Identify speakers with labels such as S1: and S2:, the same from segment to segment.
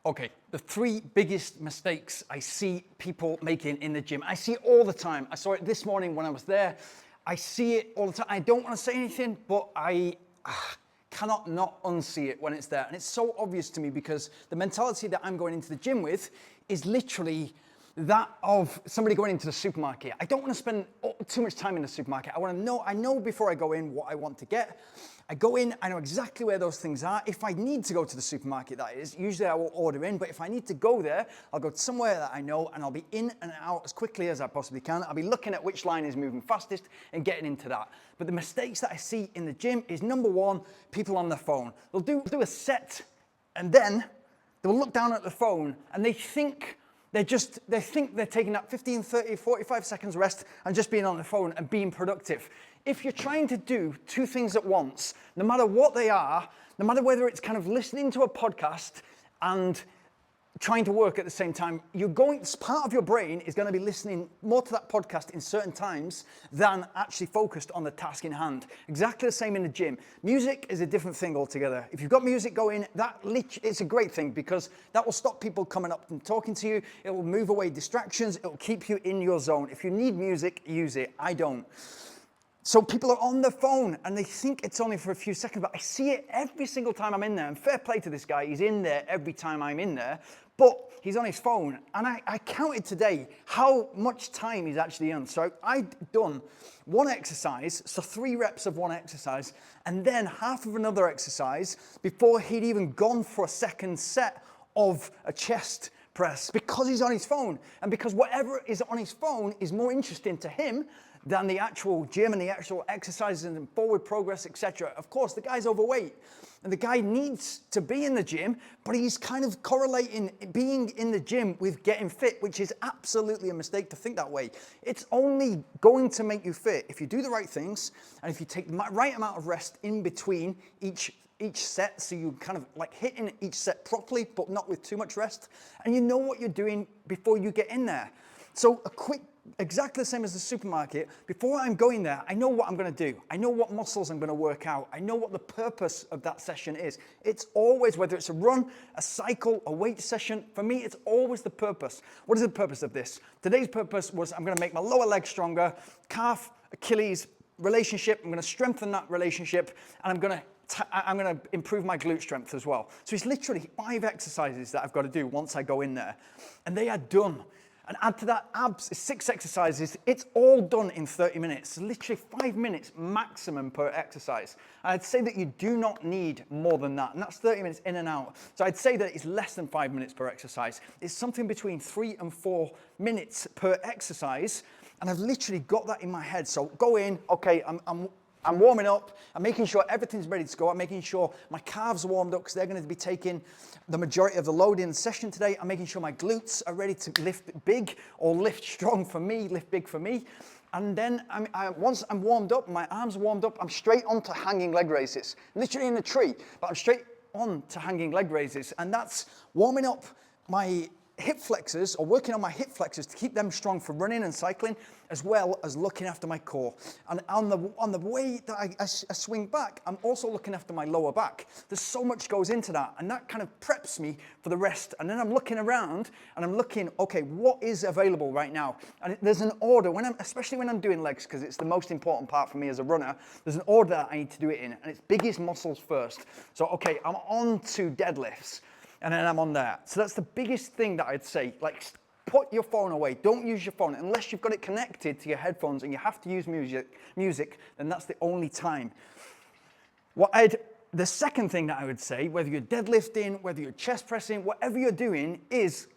S1: Okay, the three biggest mistakes I see people making in the gym. I see it all the time. I saw it this morning when I was there. I see it all the time. I don't want to say anything, but I cannot not unsee it when it's there. And it's so obvious to me because the mentality that I'm going into the gym with is literally that of somebody going into the supermarket. I don't want to spend too much time in the supermarket. I know before I go in what I want to get. I go in, I know exactly where those things are. If I need to go to the supermarket, that is, usually I will order in, but if I need to go there, I'll go somewhere that I know and I'll be in and out as quickly as I possibly can. I'll be looking at which line is moving fastest and getting into that. But the mistakes that I see in the gym is, number one, people on their phone. They'll do a set and then they'll look down at the phone and they think they're taking that 15, 30, 45 seconds rest and just being on the phone and being productive. If you're trying to do two things at once, no matter what they are, no matter whether it's kind of listening to a podcast and trying to work at the same time, part of your brain is going to be listening more to that podcast in certain times than actually focused on the task in hand. Exactly the same in the gym. Music is a different thing altogether. If you've got music going, it's a great thing because that will stop people coming up and talking to you. It will move away distractions. It will keep you in your zone. If you need music, use it. I don't. So people are on their phone and they think it's only for a few seconds, but I see it every single time I'm in there. And fair play to this guy, he's in there every time I'm in there, but he's on his phone. And I counted today how much time he's actually on. So I'd done one exercise, so 3 reps of one exercise, and then half of another exercise before he'd even gone for a second set of a chest press because he's on his phone. And because whatever is on his phone is more interesting to him than the actual gym and the actual exercises and forward progress, etc. Of course, the guy's overweight and the guy needs to be in the gym, but he's kind of correlating being in the gym with getting fit, which is absolutely a mistake to think that way. It's only going to make you fit if you do the right things and if you take the right amount of rest in between each set, so you kind of like hitting each set properly, but not with too much rest, and you know what you're doing before you get in there. So exactly the same as the supermarket, before I'm going there, I know what I'm going to do. I know what muscles I'm going to work out. I know what the purpose of that session is. It's always, whether it's a run, a cycle, a weight session, for me, it's always the purpose. What is the purpose of this? Today's purpose was I'm going to make my lower leg stronger, calf, Achilles relationship. I'm going to strengthen that relationship, and I'm going to improve my glute strength as well. So it's literally 5 exercises that I've got to do once I go in there, and they are done. And add to that abs, 6 exercises. It's all done in 30 minutes, literally 5 minutes maximum per exercise. And I'd say that you do not need more than that. And that's 30 minutes in and out. So I'd say that it's less than 5 minutes per exercise. It's something between 3 and 4 minutes per exercise. And I've literally got that in my head. So go in, okay, I'm warming up, I'm making sure everything's ready to go, I'm making sure my calves are warmed up because they're going to be taking the majority of the load in the session today. I'm making sure my glutes are ready to lift big or lift strong for me, lift big for me. And then once I'm warmed up, my arms are warmed up, I'm straight on to hanging leg raises. Literally in a tree, but I'm straight on to hanging leg raises. And that's warming up my hip flexors, or working on my hip flexors to keep them strong for running and cycling, as well as looking after my core. And on the way that I swing back, I'm also looking after my lower back. There's so much goes into that, and that kind of preps me for the rest. And then I'm looking around and I'm looking, okay, what is available right now? And there's an order, especially when I'm doing legs, because it's the most important part for me as a runner, there's an order that I need to do it in, and it's biggest muscles first. So, okay, I'm on to deadlifts. And then I'm on there. So that's the biggest thing that I'd say. Like, put your phone away. Don't use your phone unless you've got it connected to your headphones and you have to use music, then that's the only time. The second thing that I would say, whether you're deadlifting, whether you're chest pressing, whatever you're doing, is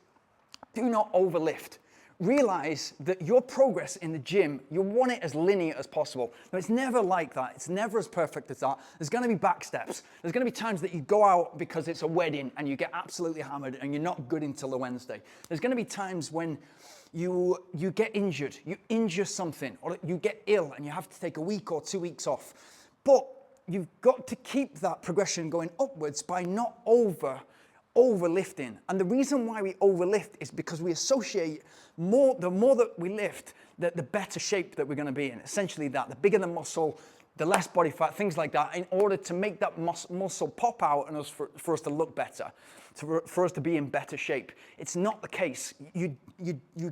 S1: do not overlift. Realize that your progress in the gym, you want it as linear as possible. Now, it's never like that. It's never as perfect as that. There's going to be back steps. There's going to be times that you go out because it's a wedding and you get absolutely hammered and you're not good until the Wednesday. There's going to be times when you get injured, you injure something, or you get ill and you have to take a week or 2 weeks off. But you've got to keep that progression going upwards by not overlifting. And the reason why we overlift is because we associate the more that we lift, the better shape that we're going to be in. Essentially that, the bigger the muscle, the less body fat, things like that, in order to make that muscle pop out and for us to look better. for us to be in better shape. It's not the case. You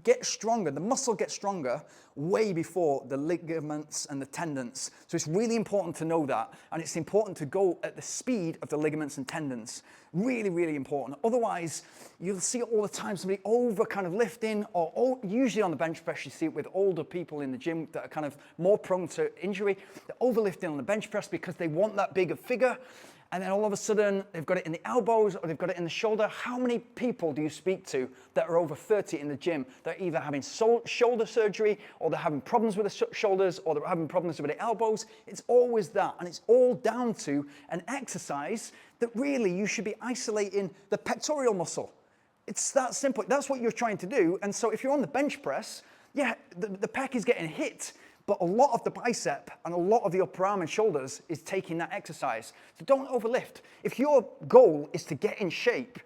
S1: get stronger, the muscle gets stronger way before the ligaments and the tendons. So it's really important to know that, and it's important to go at the speed of the ligaments and tendons. Really, really important. Otherwise, you'll see it all the time, somebody over kind of lifting, or usually on the bench press, you see it with older people in the gym that are kind of more prone to injury. They're overlifting on the bench press because they want that bigger figure. And then all of a sudden, they've got it in the elbows or they've got it in the shoulder. How many people do you speak to that are over 30 in the gym that are either having shoulder surgery, or they're having problems with the shoulders, or they're having problems with the elbows? It's always that. And it's all down to an exercise that really you should be isolating the pectoral muscle. It's that simple. That's what you're trying to do. And so if you're on the bench press, yeah, the pec is getting hit, but a lot of the bicep and a lot of the upper arm and shoulders is taking that exercise. So don't overlift. If your goal is to get in shape,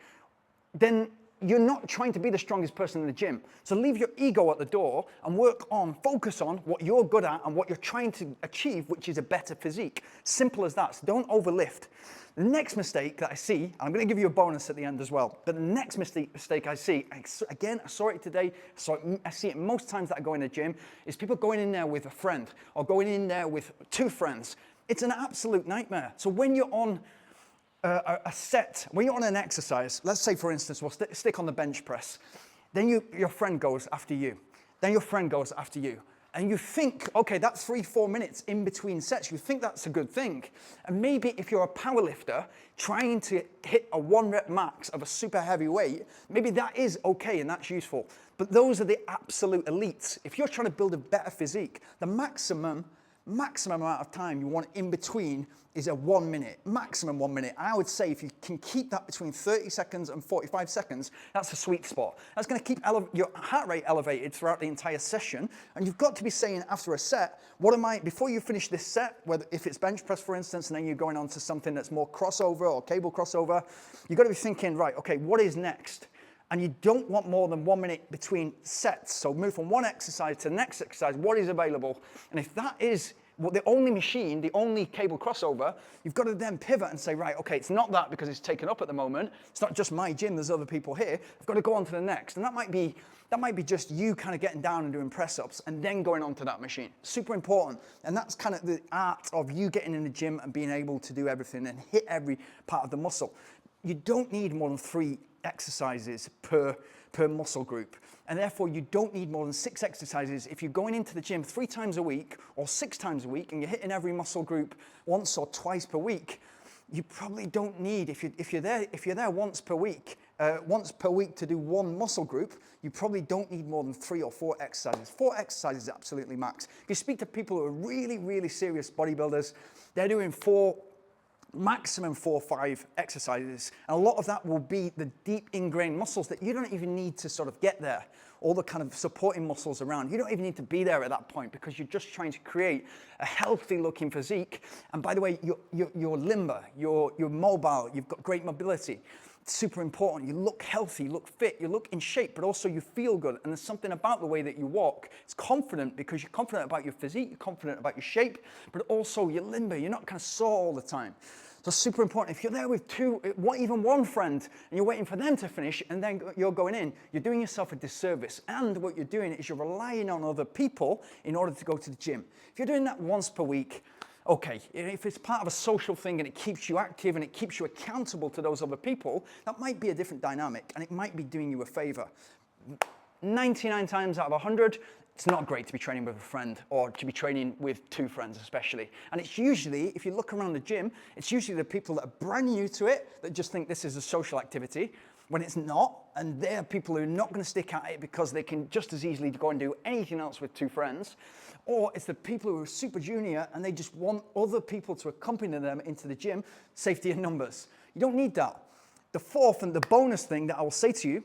S1: then you're not trying to be the strongest person in the gym. So leave your ego at the door and focus on what you're good at and what you're trying to achieve, which is a better physique. Simple as that. So don't overlift. The next mistake that I see, I'm going to give you a bonus at the end as well, but the next mistake I see, again, I saw it today, I see it most times that I go in the gym, is people going in there with a friend or going in there with two friends. It's an absolute nightmare. So when you're on a set, when you're on an exercise, let's say for instance, we'll stick on the bench press, then your friend goes after you, then your friend goes after you. And you think, okay, that's 3-4 minutes in between sets. You think that's a good thing. And maybe if you're a power lifter trying to hit a 1 rep max of a super heavy weight, maybe that is okay and that's useful. But those are the absolute elites. If you're trying to build a better physique, the maximum amount of time you want in between is a 1 minute, maximum 1 minute. I would say if you can keep that between 30 seconds and 45 seconds, that's a sweet spot. That's going to keep your heart rate elevated throughout the entire session. And you've got to be saying after a set, before you finish this set, if it's bench press, for instance, and then you're going on to something that's more crossover or cable crossover, you've got to be thinking, right, okay, what is next? And you don't want more than 1 minute between sets. So move from one exercise to the next exercise, what is available. And if that is the only machine, the only cable crossover, you've got to then pivot and say, right, okay, it's not that because it's taken up at the moment. It's not just my gym, there's other people here. I've got to go on to the next. And that might be just you kind of getting down and doing press-ups and then going on to that machine. Super important. And that's kind of the art of you getting in the gym and being able to do everything and hit every part of the muscle. You don't need more than 3 exercises per muscle group. And therefore, you don't need more than 6 exercises. If you're going into the gym 3 times a week or 6 times a week and you're hitting every muscle group once or twice per week, you probably don't need, if you're there once per week to do 1 muscle group, you probably don't need more than 3 or 4 exercises. 4 exercises is absolutely max. If you speak to people who are really, really serious bodybuilders, they're doing maximum 4 or 5 exercises. And a lot of that will be the deep ingrained muscles that you don't even need to sort of get there. All the kind of supporting muscles around. You don't even need to be there at that point because you're just trying to create a healthy looking physique. And by the way, you're limber, you're mobile, you've got great mobility. It's super important. You look healthy, you look fit, you look in shape, but also you feel good. And there's something about the way that you walk. It's confident because you're confident about your physique, you're confident about your shape, but also you're limber. You're not kind of sore all the time. So super important. If you're there with even one friend, and you're waiting for them to finish, and then you're going in, you're doing yourself a disservice. And what you're doing is you're relying on other people in order to go to the gym. If you're doing that once per week, okay, if it's part of a social thing and it keeps you active and it keeps you accountable to those other people, that might be a different dynamic and it might be doing you a favor. 99 times out of 100, it's not great to be training with a friend or to be training with 2 friends especially. And it's usually, if you look around the gym, it's usually the people that are brand new to it that just think this is a social activity when it's not. And they're people who are not going to stick at it because they can just as easily go and do anything else with 2 friends. Or it's the people who are super junior and they just want other people to accompany them into the gym, safety in numbers. You don't need that. The fourth and the bonus thing that I will say to you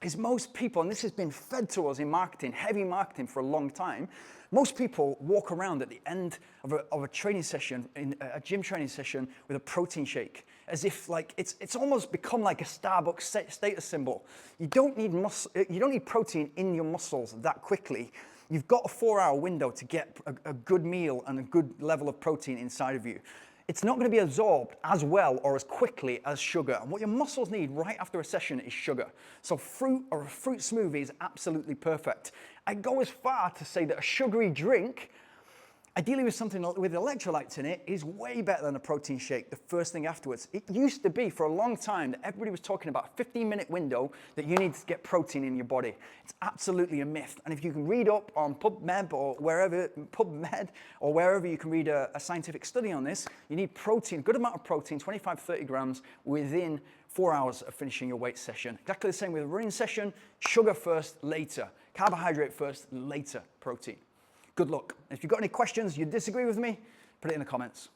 S1: is most people, and this has been fed to us in marketing, heavy marketing for a long time, most people walk around at the end of a training session, in a gym training session, with a protein shake, as if like it's almost become like a Starbucks status symbol. You don't need protein in your muscles that quickly. You've got a 4-hour window to get a good meal and a good level of protein inside of you. it's not going to be absorbed as well or as quickly as sugar. And what your muscles need right after a session is sugar. So fruit or a fruit smoothie is absolutely perfect. I go as far to say that a sugary drink, ideally with something with electrolytes in it, is way better than a protein shake the first thing afterwards. It used to be for a long time that everybody was talking about a 15-minute window that you need to get protein in your body. It's absolutely a myth. And if you can read up on PubMed or wherever you can read a scientific study on this, you need protein, a good amount of protein, 25, 30 grams within 4 hours of finishing your weight session. Exactly the same with a running session, sugar first, later. Carbohydrate first, later protein. Good luck. If you've got any questions, you disagree with me, put it in the comments.